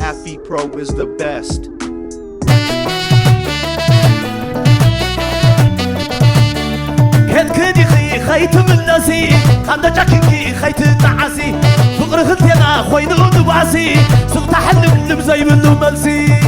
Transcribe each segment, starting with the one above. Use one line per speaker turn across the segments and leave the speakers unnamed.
Happy Pro is the best.
كدي خيت من ناسي خمدا جاكينكي خيت تعاسي فقر خلتنا خوينو نباسي سوق تحلم لمزي منو ملسي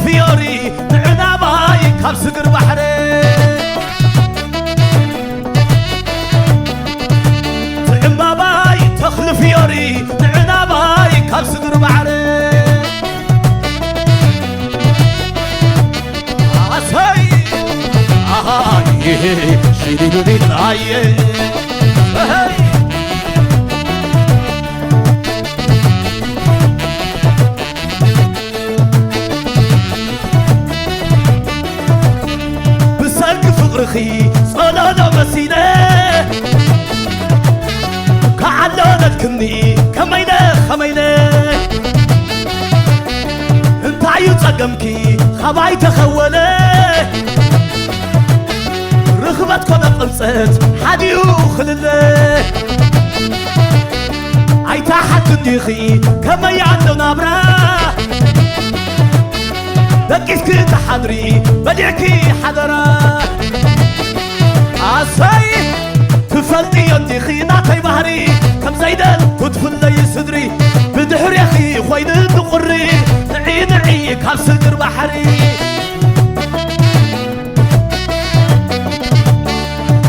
فيوري نعنا باي كاب سقر بحري تعم باي تخل فيوري نعنا باي كاب سقر بحري عساي شيري نودي العاي رخي صلانا مسينة كعلانا الكني كمينة خمينة انت عيو تقمكي خباي تخولة رخبت كنا قمصت حديو خلله عيتا حد ديخي كما يعلو نابرا دكيسك تحضري بديكي حضرا عصاي تفلتي يدي خيناتي بحري كم زيدان تدفل لي صدري بدحر يا اخي خوين تقري نعي نعي كاب سقر بحري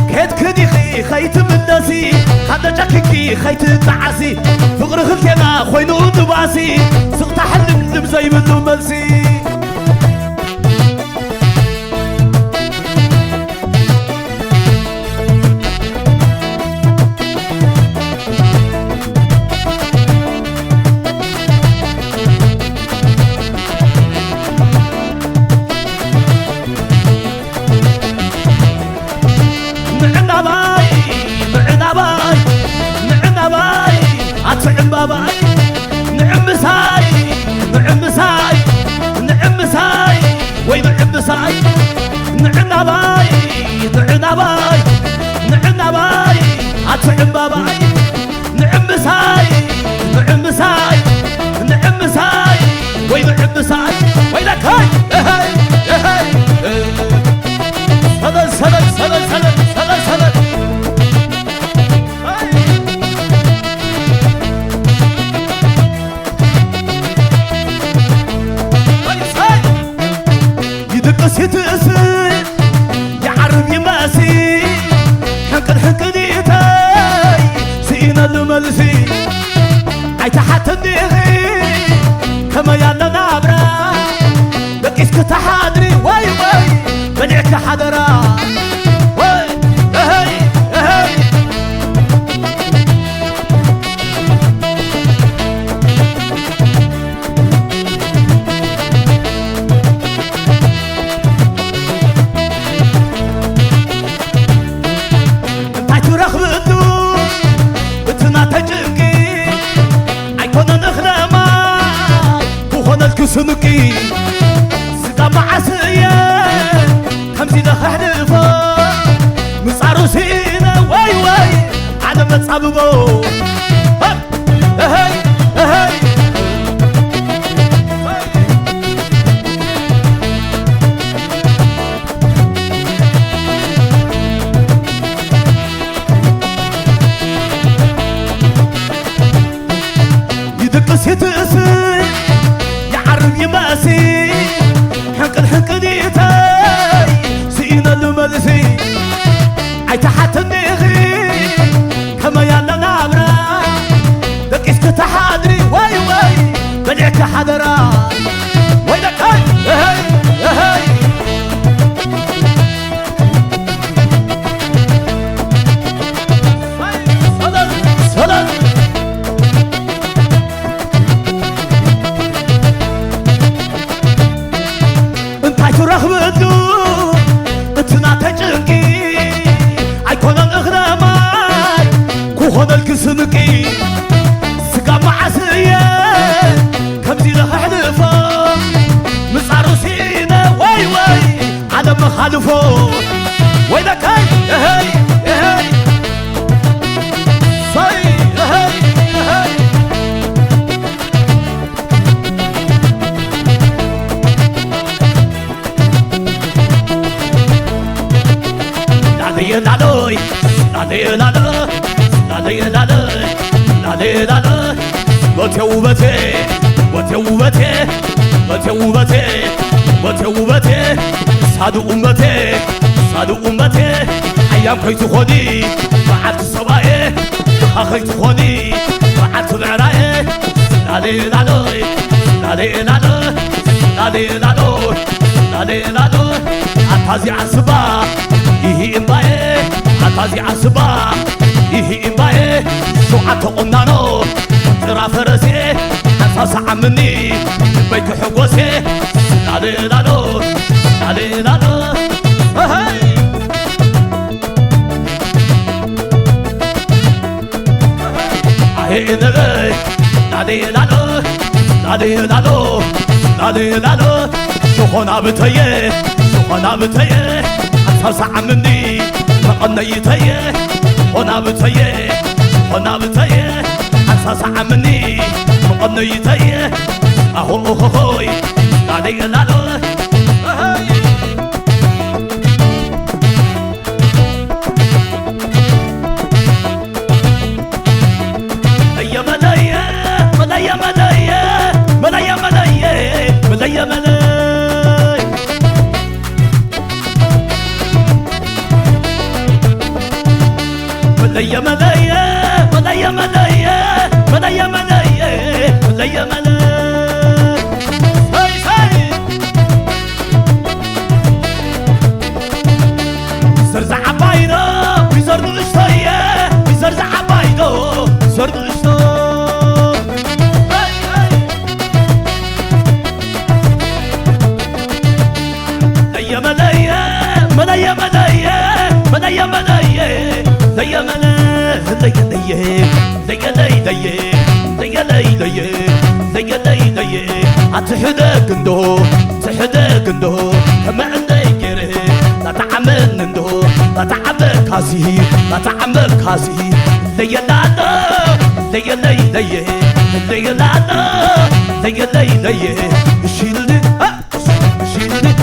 كيد كدي خيت من ناسي خدا جاكيكي خيت تعاسي فقر خلتنا خوينو نباسي سوق تحلم لمزي منو ملسي نعم باباي نعم ساي نعم ساي نعم ساي وين نعم ساي نعم باي نعم باي نعم باي نعم باباي نعم ساي نعم ساي نعم ساي وين نعم ساي وينك هاي هاي هاي سلام سلام سلام سلام سلام سلام يتأسر يا عربي ماسي حنقل حنقليتاي سينا الملسي عيت حتى النغي كما يالا نابرا بكيسك تحادري واي واي بنعك حضرا واي اهي اهي سنكي سقا معسية خمسي لخحلفة مصارو سينا واي واي على متصاببو هاي هاي يدقس يتأسر يماسي حنقل حنقليتاي سينا الملسي عيت حتى النغي كما يالا نابرا دقيسك تحادري واي واي بنعك حضرا وينك هاي هاي هاي صدر صدر رغبتو اتنا تجنكي عيكون الاغرامات يا كمزي لها حلفة مصارو سينا واي على مخالفه وينك هاي هاي هاي صاي هاي هاي لالوي لالي لالو لالي لالو لالي لالو وتوبتي وتوبتي وتوبتي وتوبتي صادو أمتي صادو أمتي أيام خيت خوني بعد الصبايا أخيت خوني بعد العرايا لالي لالوي لالي لالو لالي لالو لالي لالو أتازي عصبا إيه إمباي أتازي عصبا إيه إمباي شوعة قنانو ترى فرسي أساس عمني بيك حوسي لالي لالو لالي لالو هاي هاي نغي لالي لالو لالي لالو لالي لالو شوخنا بتيه شوخنا بتيه أساس عمني مقنيتي هنا بتيه هنا بتيه أساس عمني مقنيتي أهو هوي لالي لالو يا ملايا ملايا ملايا ملايا ملايا ملايا ملايا ملايا ملايا ملايا ملايا ملايا ملايا ملايا ملايا هاي هاي زرزع عبايدو بيزردو الشطية بيزرزع عبايدو بيزردو الشطية هاي هاي ملايا ملايا ملايا ملايا ملايا ملايا ليا ملا ليا ليا ليا ليا ليا ليا ليا ليا أتحدك اندو تحدك اندو كما عندي كره لا تعمل اندو لا تعمل كاسي لا تعمل كاسي ليا لا ليا ليا ليا ليا لا ليا ليا ليا شيلني شيلني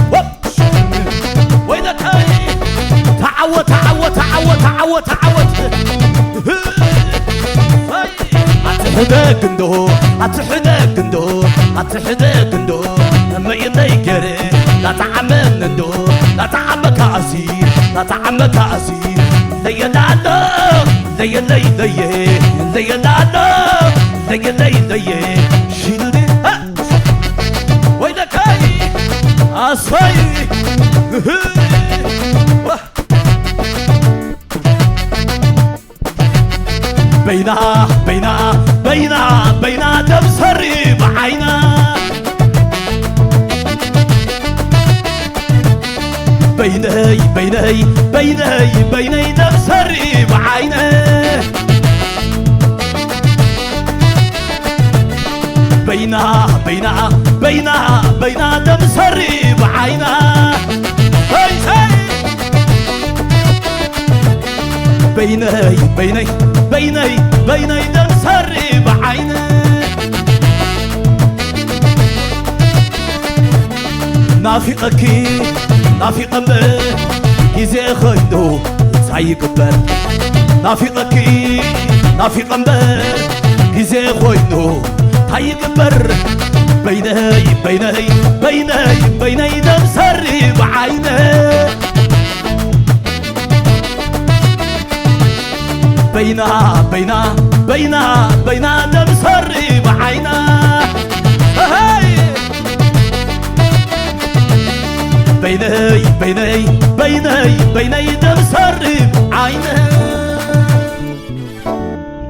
وينك هاي تعود تعود تعود تعود تعود أتحدك اندو أتحدك اندو أتحدك اندو لما ينيجري لا تعمل اندو لا تعمل كاسي لا تعمل كاسي ليا لا ليا ليا ليا ليا لا ليا ليا ليا شيلني وينك هاي أصاي بينا بينا بينا بينا دمسري بعينا بيني بيني بيني بيني دمسري بعينا بينا بينا بينا بينا دمسري بعينا هاي هاي بيني بيني بيني بيني دمسري بعيني نافقكي نافق مبر يزي خيدو سايقبر نافقكي نافق مبر يزي خيدو سايقبر بيني بيني بيني بيني دمسري بعيني بينا بينا بينا بينا دمسري بعينا